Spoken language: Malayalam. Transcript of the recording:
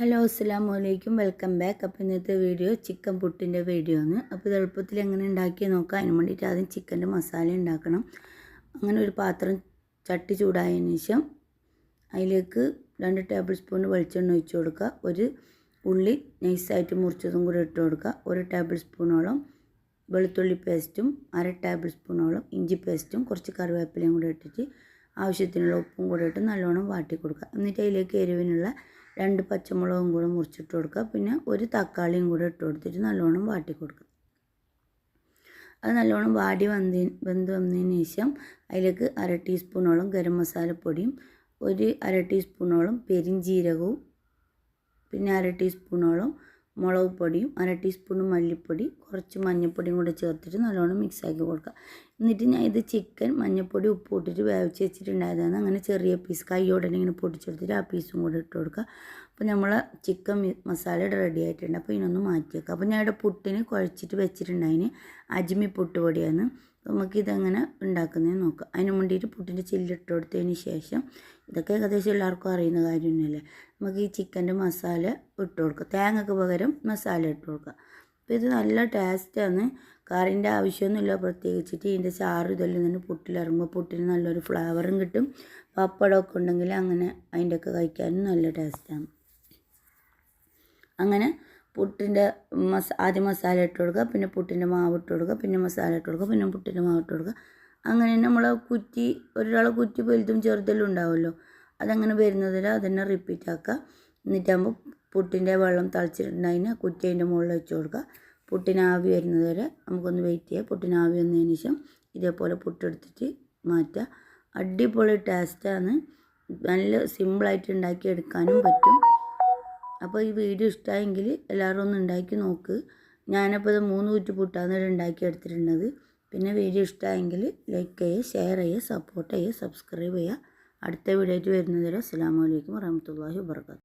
ഹലോ അസ്സലാമു അലൈക്കും, വെൽക്കം ബാക്ക്. അപ്പോൾ ഇന്നത്തെ വീഡിയോ ചിക്കൻ പുട്ടിൻ്റെ വീഡിയോ ആണ്. അപ്പോൾ ഇത് എളുപ്പത്തിൽ എങ്ങനെ ഉണ്ടാക്കി നോക്കാം. അതിന് വേണ്ടിയിട്ട് ആദ്യം ചിക്കൻ്റെ മസാല ഉണ്ടാക്കണം. അങ്ങനെ ഒരു പാത്രം ചട്ടി ചൂടായതിനു ശേഷം അതിലേക്ക് 2 ടേബിൾ സ്പൂൺ വെളിച്ചെണ്ണ ഒഴിച്ച് കൊടുക്കുക. ഒരു ഉള്ളി നൈസായിട്ട് മുറിച്ചതും കൂടെ ഇട്ട് കൊടുക്കുക. 1 ടേബിൾ സ്പൂണോളം വെളുത്തുള്ളി പേസ്റ്റും 1/2 ടേബിൾ സ്പൂണോളം ഇഞ്ചി പേസ്റ്റും കുറച്ച് കറിവേപ്പിലയും കൂടെ ഇട്ടിട്ട് ആവശ്യത്തിനുള്ള ഉപ്പും കൂടെ ഇട്ട് നല്ലോണം വാട്ടി കൊടുക്കുക. എന്നിട്ട് അതിലേക്ക് എരിവിനുള്ള 2 പച്ചമുളകും കൂടെ മുറിച്ചിട്ട് കൊടുക്കുക. പിന്നെ ഒരു തക്കാളിയും കൂടെ ഇട്ട് കൊടുത്തിട്ട് നല്ലോണം വാട്ടി കൊടുക്കുക. അത് നല്ലോണം വെന്ത് വന്നതിന് ശേഷം അതിലേക്ക് 1/2 ടീസ്പൂണോളം ഗരം മസാലപ്പൊടിയും 1/2 ടീസ്പൂണോളം പെരിഞ്ജീരകവും പിന്നെ 1/2 ടീസ്പൂണോളം മുളക് പൊടിയും 1/2 ടീസ്പൂൺ മല്ലിപ്പൊടി കുറച്ച് മഞ്ഞൾപ്പൊടിയും കൂടെ ചേർത്തിട്ട് നല്ലോണം മിക്സാക്കി കൊടുക്കുക. എന്നിട്ട് ഞാൻ ഇത് ചിക്കൻ മഞ്ഞൾപ്പൊടി ഉപ്പ് ഇട്ടിട്ട് വേവിച്ച് വെച്ചിട്ടുണ്ടായതാണ്. അങ്ങനെ ചെറിയ പീസ് കൈയോടെ ഇങ്ങനെ പൊടിച്ചെടുത്തിട്ട് ആ പീസും കൂടെ ഇട്ട് കൊടുക്കുക. അപ്പോൾ നമ്മൾ ചിക്കൻ മസാല റെഡി ആയിട്ടുണ്ട്. അപ്പോൾ ഇതിനൊന്ന് മാറ്റി വെക്കുക. അപ്പോൾ ഞാൻ ഇവിടെ പുട്ടിന് കുഴച്ചിട്ട് വെച്ചിട്ടുണ്ടായിന് അജ്മി പുട്ടുപൊടിയാണ്. നമുക്കിതെങ്ങനെ ഉണ്ടാക്കുന്നതെന്ന് നോക്കാം. അതിന് വേണ്ടിയിട്ട് പുട്ടിൻ്റെ ചില്ലിട്ട് കൊടുത്തതിന് ശേഷം ഇതൊക്കെ ഏകദേശം എല്ലാവർക്കും അറിയുന്ന കാര്യമൊന്നുമല്ലേ. നമുക്ക് ഈ ചിക്കൻ്റെ മസാല ഇട്ട് കൊടുക്കുക. തേങ്ങയ്ക്ക് പകരം മസാല ഇട്ട് കൊടുക്കുക. അപ്പോൾ ഇത് നല്ല ടേസ്റ്റാണ്. കറിൻ്റെ ആവശ്യമൊന്നുമില്ല പ്രത്യേകിച്ചിട്ട്. ഇതിൻ്റെ ചാറ് ഇതെല്ലാം തന്നെ പുട്ടിലിറങ്ങുമ്പോൾ പുട്ടിന് നല്ലൊരു ഫ്ലേവറും കിട്ടും. പപ്പടമൊക്കെ ഉണ്ടെങ്കിൽ അങ്ങനെ അതിൻ്റെയൊക്കെ കഴിക്കാനും നല്ല ടേസ്റ്റാണ്. അങ്ങനെ പുട്ടിൻ്റെ ആദ്യം മസാല ഇട്ട് കൊടുക്കുക, പിന്നെ പുട്ടിൻ്റെ മാവ് ഇട്ട് കൊടുക്കുക, പിന്നെ മസാല ഇട്ട് കൊടുക്കുക, പിന്നെ പുട്ടിൻ്റെ മാവ് ഇട്ട് കൊടുക്കുക. അങ്ങനെ നമ്മൾ ഒരാളെ കുറ്റി വലുതും ചെറുതെല്ലാം ഉണ്ടാവുമല്ലോ, അതങ്ങനെ വരുന്നതിൽ അതന്നെ റിപ്പീറ്റ് ആക്കുക. എന്നിട്ടാകുമ്പോൾ പുട്ടിൻ്റെ വെള്ളം തിളച്ചിട്ടുണ്ടതിന് കുറ്റി അതിൻ്റെ മുകളിൽ വെച്ച് കൊടുക്കുക. പുട്ടിന് ആവി വരുന്നത് വരെ നമുക്കൊന്ന് വെയിറ്റ് ചെയ്യുക. പുട്ടിന് ആവി വന്നതിന് ശേഷം ഇതേപോലെ പുട്ടെടുത്തിട്ട് മാറ്റുക. അടിപൊളി ടേസ്റ്റാണ്. നല്ല സിമ്പിളായിട്ട് ഉണ്ടാക്കി എടുക്കാനും പറ്റും. അപ്പോൾ ഈ വീഡിയോ ഇഷ്ടമായെങ്കിൽ എല്ലാവരും ഒന്ന് ഉണ്ടാക്കി നോക്ക്. ഞാനപ്പോൾ ഇത് 3 കുറ്റി പുട്ടാണ് ഉണ്ടാക്കി എടുത്തിട്ടുള്ളത്. പിന്നെ വീഡിയോ ഇഷ്ടമായെങ്കിൽ ലൈക്ക് ചെയ്യുക, ഷെയർ ചെയ്യുക, സപ്പോർട്ട് ചെയ്യുക, സബ്സ്ക്രൈബ് ചെയ്യുക. അടുത്ത വീഡിയോ ആയിട്ട് വരുന്നത് വരെ അസ്സലാമു അലൈക്കും വറഹ്മത്തുള്ളാഹി വബറകാതുഹു.